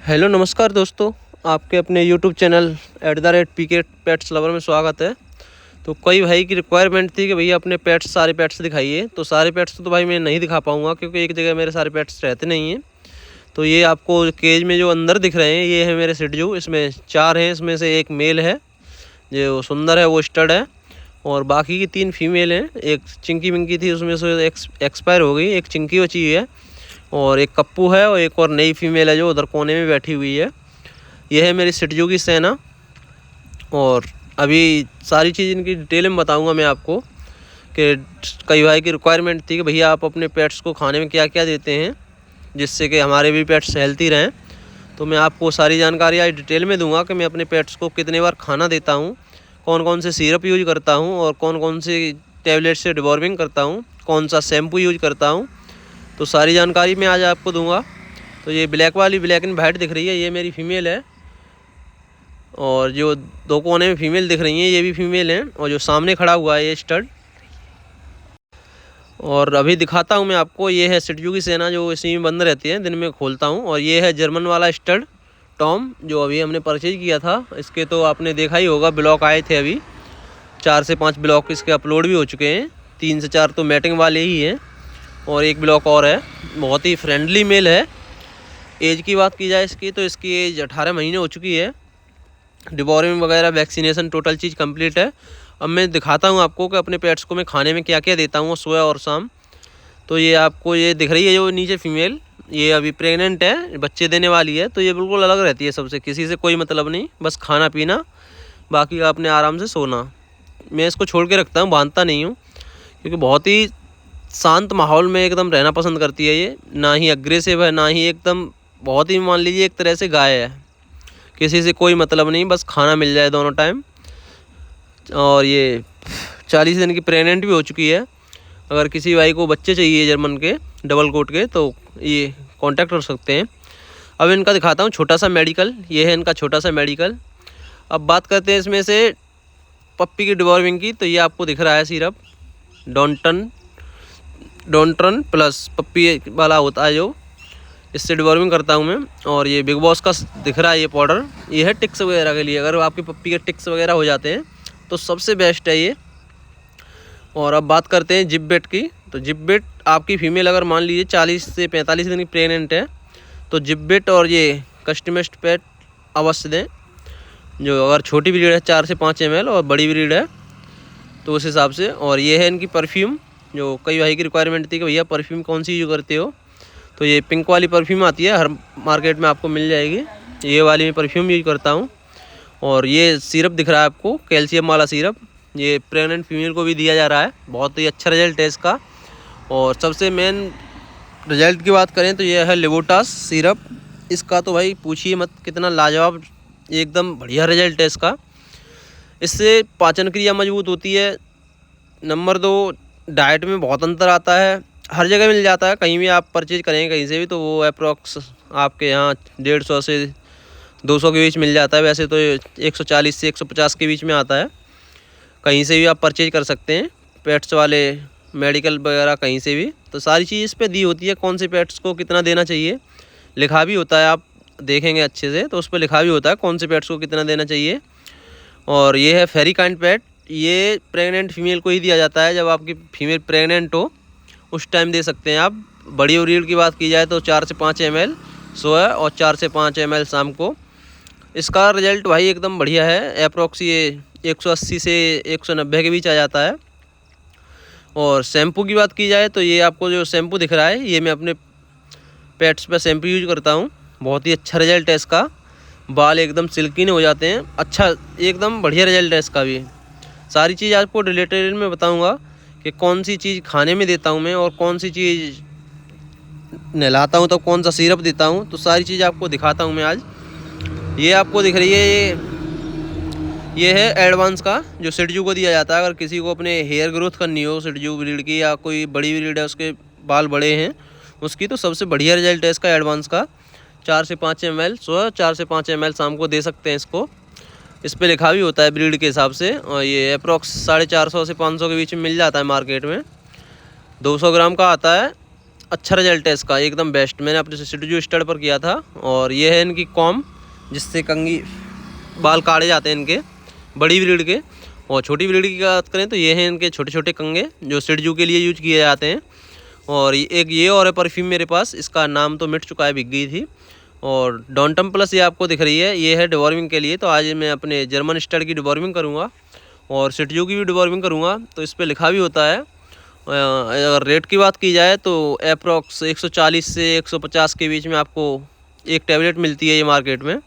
Hello नमस्कार दोस्तों, आपके अपने YouTube channel @PK pets lover में स्वागत है। तो कई भाई की रिक्वायरमेंट थी कि भैया अपने पेट्स सारे पेट्स दिखाइए। तो सारे पेट्स तो भाई मैं नहीं दिखा पाऊँगा क्योंकि एक जगह मेरे सारे पेट्स रहते नहीं हैं। तो ये आपको केज में जो अंदर दिख रहे हैं ये है मेरे शिट्जू। इसमें 4 हैं, इसमें से एक मेल है जो सुंदर है, वो स्टड है, और बाकी की 3 फीमेल हैं। एक चिंकी मिंकी थी, उसमें से एक्सपायर हो गई, एक चिंकी बची है और एक कप्पू है और एक और नई फीमेल है जो उधर कोने में बैठी हुई है। यह है मेरी शिट्जू की सेना। और अभी सारी चीज़ इनकी डिटेल में बताऊंगा मैं आपको कि कई भाई की रिक्वायरमेंट थी कि भैया आप अपने पेट्स को खाने में क्या क्या देते हैं जिससे कि हमारे भी पेट्स हेल्थी रहें। तो मैं आपको सारी जानकारी आज डिटेल में दूंगा कि मैं अपने पेट्स को कितने बार खाना देता हूँ, कौन कौन से सिरप यूज करता हूँ और कौन कौन से टैबलेट से डिवॉर्मिंग करता हूँ, कौन सा शैम्पू यूज करता हूँ। तो सारी जानकारी मैं आज आपको दूंगा। तो ये ब्लैक वाली ब्लैक एंड वाइट दिख रही है, ये मेरी फ़ीमेल है, और जो 2 कोने में फ़ीमेल दिख रही हैं ये भी फीमेल हैं, और जो सामने खड़ा हुआ है ये स्टड। और अभी दिखाता हूँ मैं आपको, ये है शिट्जू की सेना जो इसी में बंद रहती है, दिन में खोलता हूँ। और ये है जर्मन वाला स्टड टॉम जो अभी हमने परचेज किया था। इसके तो आपने देखा ही होगा, ब्लॉक आए थे अभी, 4 से 5 ब्लॉक इसके अपलोड भी हो चुके हैं। 3 से 4 तो मैटिंग वाले ही हैं और एक ब्लॉक और है। बहुत ही फ्रेंडली मेल है। एज की बात की जाए इसकी तो इसकी एज 18 महीने हो चुकी है। डिवॉर्मिंग वगैरह वैक्सीनेशन टोटल चीज़ कंप्लीट है। अब मैं दिखाता हूँ आपको कि अपने पेट्स को मैं खाने में क्या क्या देता हूँ सुबह और शाम। तो ये आपको ये दिख रही है जो नीचे फीमेल, ये अभी प्रेग्नेंट है, बच्चे देने वाली है। तो ये बिल्कुल अलग रहती है सबसे, किसी से कोई मतलब नहीं, बस खाना पीना, बाकी आपने आराम से सोना। मैं इसको छोड़ के रखता हूँ, बांधता नहीं हूँ, क्योंकि बहुत ही शांत माहौल में एकदम रहना पसंद करती है ये। ना ही अग्रेसिव है, ना ही एकदम, बहुत ही मान लीजिए एक तरह से गाय है, किसी से कोई मतलब नहीं, बस खाना मिल जाए दोनों टाइम। और ये 40 दिन की प्रेग्नेंट भी हो चुकी है। अगर किसी भाई को बच्चे चाहिए जर्मन के डबल कोट के तो ये कांटेक्ट कर सकते हैं। अब इनका दिखाता हूँ छोटा सा मेडिकल, ये है इनका छोटा सा मेडिकल। अब बात करते हैं इसमें से पप्पी की डिवॉर्मिंग की। तो ये आपको दिख रहा है सिरप डॉन्टन प्लस पप्पी वाला होता है जो, इससे डिवॉर्मिंग करता हूँ मैं। और ये बिग बॉस का दिख रहा है ये पाउडर, ये है टिक्स वगैरह के लिए। अगर आपकी पप्पी के टिक्स वगैरह हो जाते हैं तो सबसे बेस्ट है ये। और अब बात करते हैं जिपबेट की। तो जिपबेट आपकी फ़ीमेल अगर मान लीजिए 40 से 45 दिन की प्रेग्नेंट है तो जिपबेट और ये कस्टमेस्ट पेट अवश्य दें। जो अगर छोटी ब्रीड है 4 से 5 ml और बड़ी ब्रीड है तो उस हिसाब से। और ये है इनकी परफ्यूम, जो कई भाई की रिक्वायरमेंट थी कि भैया परफ्यूम कौन सी यूज करते हो। तो ये पिंक वाली परफ्यूम आती है, हर मार्केट में आपको मिल जाएगी, ये वाली मैं परफ्यूम यूज करता हूँ। और ये सिरप दिख रहा है आपको, कैल्शियम वाला सिरप, ये प्रेग्नेंट फीमेल को भी दिया जा रहा है। बहुत ही अच्छा रिजल्ट है इसका। और सबसे मेन रिजल्ट की बात करें तो ये है लिबोटास सिरप। इसका तो भाई पूछिए मत, कितना लाजवाब, एकदम बढ़िया रिजल्ट है इसका। इससे पाचन क्रिया मजबूत होती है। नंबर 2, डाइट में बहुत अंतर आता है, हर जगह मिल जाता है, कहीं भी आप परचेज करेंगे कहीं से भी तो वो अप्रॉक्स आपके यहाँ 150 से 200 के बीच मिल जाता है। वैसे तो 140 से 150 के बीच में आता है। कहीं से भी आप परचेज कर सकते हैं, पेट्स वाले मेडिकल वगैरह कहीं से भी। तो सारी चीज़ इस पर दी होती है, कौन से पेट्स को कितना देना चाहिए, लिखा भी होता है। आप देखेंगे अच्छे से तो उस पर लिखा भी होता है कौन से पेट्स को कितना देना चाहिए। और ये है फेरिकाइंड पेट, ये प्रेग्नेंट फीमेल को ही दिया जाता है। जब आपकी फीमेल प्रेग्नेंट हो उस टाइम दे सकते हैं आप। बड़ी ब्रीड की बात की जाए तो 4 से 5 ml सुबह और 4 से 5 ml शाम को। इसका रिजल्ट भाई एकदम बढ़िया है, अप्रॉक्स ये 180 से 190 के बीच आ जाता है। और शैम्पू की बात की जाए तो ये आपको जो शैम्पू दिख रहा है ये मैं अपने पेट्स पे शैम्पू यूज करता हूँ। बहुत ही अच्छा रिजल्ट है इसका, बाल एकदम सिल्कीन हो जाते हैं, अच्छा एकदम बढ़िया रिजल्ट है इसका भी। सारी चीज़ आपको डिटेल में बताऊँगा कि कौन सी चीज़ खाने में देता हूँ मैं और कौन सी चीज़ नहलाता हूँ तो कौन सा सिरप देता हूँ। तो सारी चीज़ आपको दिखाता हूँ मैं आज। ये आपको दिख रही है, ये है एडवांस का जो शिट्जू को दिया जाता है। अगर किसी को अपने हेयर ग्रोथ करनी हो शिट्जू ब्रीड की, या कोई बड़ी ब्रीड है उसके बाल बड़े हैं उसकी, तो सबसे बढ़िया रिजल्ट है इसका एडवांस का। 4 से 5 ml सुबह, 4 से 5 ml शाम को दे सकते हैं इसको। इस पे लिखा भी होता है ब्रीड के हिसाब से। और ये अप्रॉक्स 450 से 500 के बीच में मिल जाता है मार्केट में। 200 ग्राम का आता है अच्छा रिजल्ट है इसका, एकदम बेस्ट। मैंने अपने सिटजू स्टड पर किया था। और ये है इनकी कॉम, जिससे कंघी बाल काटे जाते हैं इनके, बड़ी ब्रीड के। और छोटी ब्रीड की बात करें तो ये हैं इनके छोटे छोटे कंघे जो सिटजू के लिए यूज किए जाते हैं। और एक ये और है परफ्यूम मेरे पास, इसका नाम तो मिट चुका है, बिक गई थी। और डॉन्टम प्लस ये आपको दिख रही है, ये है डिवॉर्मिंग के लिए। तो आज मैं अपने जर्मन स्टड की डिवॉर्मिंग करूँगा और सिटजू की भी डिवॉर्मिंग करूँगा। तो इस पर लिखा भी होता है। अगर रेट की बात की जाए तो अप्रॉक्स 140 से 150 के बीच में आपको एक टैबलेट मिलती है ये मार्केट में।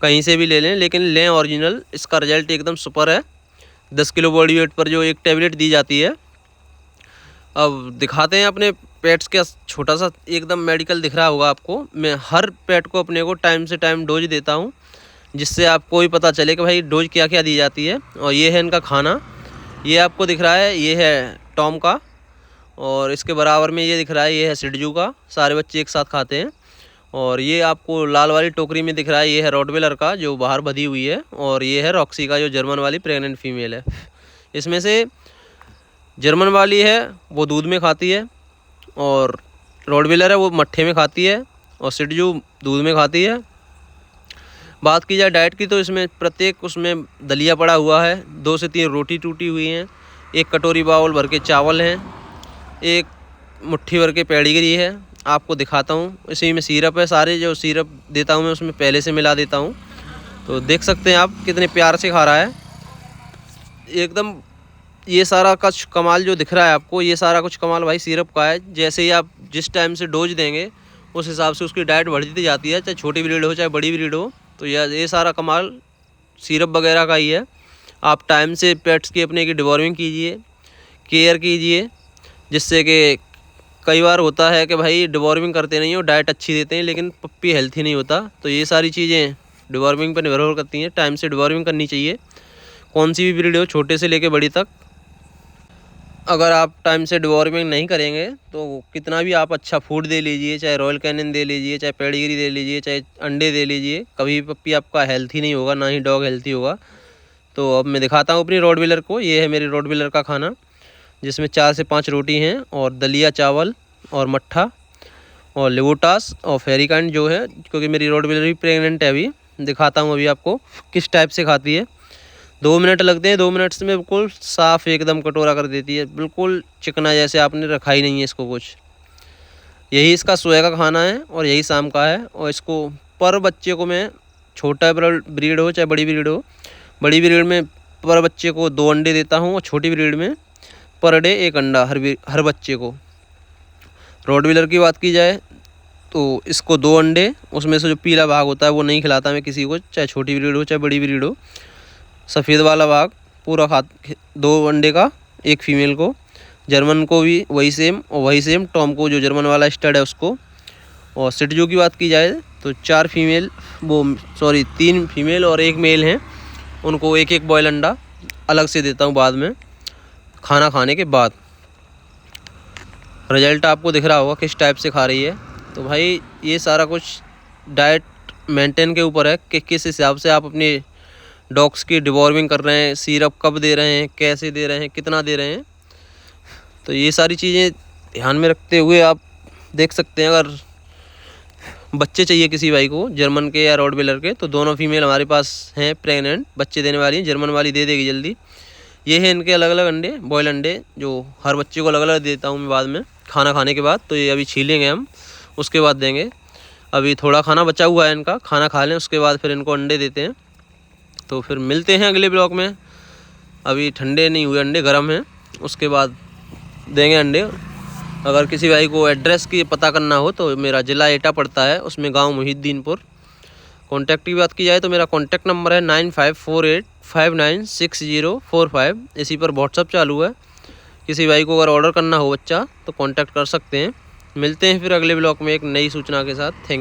कहीं से भी ले लें, लेकिन लें ओरिजिनल। इसका रिजल्ट एकदम सुपर है। 10 किलो बॉडी वेट पर जो एक टैबलेट दी जाती है। अब दिखाते हैं अपने पेट्स का छोटा सा एकदम मेडिकल दिख रहा होगा आपको। मैं हर पेट को अपने को टाइम से टाइम डोज देता हूँ, जिससे आपको भी पता चले कि भाई डोज क्या क्या दी जाती है। और ये है इनका खाना, ये आपको दिख रहा है, ये है टॉम का। और इसके बराबर में ये दिख रहा है, ये है सिटजू का। सारे बच्चे एक साथ खाते हैं। और ये आपको लाल वाली टोकरी में दिख रहा है, ये है रॉटवेलर का जो बाहर बधी हुई है। और ये है रॉक्सी का जो जर्मन वाली प्रेग्नेंट फीमेल है। इसमें से जर्मन वाली है वो दूध में खाती है, और रॉटवेलर है वो मट्ठे में खाती है, और सिटजू दूध में खाती है। बात की जाए डाइट की तो इसमें प्रत्येक उसमें दलिया पड़ा हुआ है, 2 से 3 रोटी टूटी हुई हैं, 1 कटोरी बाउल भर के चावल हैं, 1 मुट्ठी भर के पेडिग्री है। आपको दिखाता हूँ, इसी में सिरप है। सारे जो सिरप देता हूँ मैं उसमें पहले से मिला देता हूँ। तो देख सकते हैं आप कितने प्यार से खा रहा है एकदम। ये सारा कुछ कमाल जो दिख रहा है आपको, ये सारा कुछ कमाल भाई सिरप का है। जैसे ही आप जिस टाइम से डोज देंगे उस हिसाब से उसकी डाइट बढ़ती जाती है, चाहे छोटी ब्रीड हो चाहे बड़ी ब्रीड हो। तो ये सारा कमाल सिरप वगैरह का ही है। आप टाइम से पेट्स की अपने की डिवॉर्मिंग कीजिए, केयर कीजिए, जिससे कि कई बार होता है कि भाई डिवॉर्मिंग करते नहीं हो, डाइट अच्छी देते हैं, लेकिन पप्पी हेल्थी नहीं होता। तो ये सारी चीज़ें डिवॉर्मिंग पर निर्भर करती हैं। टाइम से डिवॉर्मिंग करनी चाहिए, कौन सी भी ब्रीड हो, छोटे से लेके बड़ी तक। अगर आप टाइम से डिवॉर्मिंग नहीं करेंगे तो कितना भी आप अच्छा फूड दे लीजिए, चाहे रॉयल कैनिन दे लीजिए, चाहे पेडिग्री दे लीजिए, चाहे अंडे दे लीजिए, कभी पप्पी आपका हेल्थी नहीं होगा, ना ही डॉग हेल्थी होगा। तो अब मैं दिखाता हूँ अपनी रॉटवीलर को। ये है मेरी रॉटवीलर का खाना, जिसमें 4 से 5 रोटी हैं, और दलिया चावल, और मट्ठा, और लिवोटास, और फेरिकाइंड जो है, क्योंकि मेरी रॉटवीलर भी प्रेग्नेंट है। अभी दिखाता हूँ अभी आपको किस टाइप से खाती है। 2 मिनट लगते हैं, 2 मिनट से में बिल्कुल साफ़ एकदम कटोरा कर देती है, बिल्कुल चिकना, जैसे आपने रखा ही नहीं है इसको कुछ। यही इसका सुबह का खाना है और यही शाम का है। और इसको पर बच्चे को मैं, छोटा ब्रीड हो चाहे बड़ी ब्रीड हो, बड़ी ब्रीड में पर बच्चे को 2 अंडे देता हूँ, और छोटी ब्रीड में पर डे 1 अंडा हर बच्चे को। रॉटवीलर की बात की जाए तो इसको 2 अंडे, उसमें से जो पीला भाग होता है वो नहीं खिलाता मैं किसी को, चाहे छोटी ब्रीड हो चाहे बड़ी ब्रीड हो। सफ़ेद वाला भाग पूरा 2 अंडे का, 1 फीमेल को। जर्मन को भी वही सेम, और वही सेम टॉम को जो जर्मन वाला स्टड है उसको। और सिटजू की बात की जाए तो 3 फीमेल और 1 मेल हैं, उनको 1-1 बॉयल अंडा अलग से देता हूँ बाद में, खाना खाने के बाद। रिजल्ट आपको दिख रहा होगा किस टाइप से खा रही है। तो भाई ये सारा कुछ डाइट मेंटेन के ऊपर है कि किस हिसाब से आप अपने डॉग्स की डिवॉर्मिंग कर रहे हैं, सिरप कब दे रहे हैं, कैसे दे रहे हैं, कितना दे रहे हैं। तो ये सारी चीज़ें ध्यान में रखते हुए आप देख सकते हैं। अगर बच्चे चाहिए किसी भाई को जर्मन के या रॉटवीलर के, तो दोनों फीमेल हमारे पास हैं प्रेग्नेंट, बच्चे देने वाली हैं। जर्मन वाली दे देगी जल्दी। ये है इनके अलग अलग अंडे, बॉयल अंडे, जो हर बच्चे को अलग अलग देता हूँ मैं बाद में खाना खाने के बाद। तो ये अभी छीलेंगे हम, उसके बाद देंगे। अभी थोड़ा खाना बचा हुआ है इनका, खाना खा लें उसके बाद फिर इनको अंडे देते हैं। तो फिर मिलते हैं अगले ब्लॉग में। अभी ठंडे नहीं हुए अंडे, गर्म हैं, उसके बाद देंगे अंडे। अगर किसी भाई को एड्रेस की पता करना हो तो मेरा ज़िला एटा पड़ता है, उसमें गांव मुहिद्दीनपुर। कॉन्टैक्ट की बात की जाए तो मेरा कॉन्टैक्ट नंबर है 9548596045। इसी पर व्हाट्सअप चालू है। किसी भाई को अगर ऑर्डर करना हो बच्चा तो कॉन्टैक्ट कर सकते हैं। मिलते हैं फिर अगले ब्लॉग में एक नई सूचना के साथ। थैंक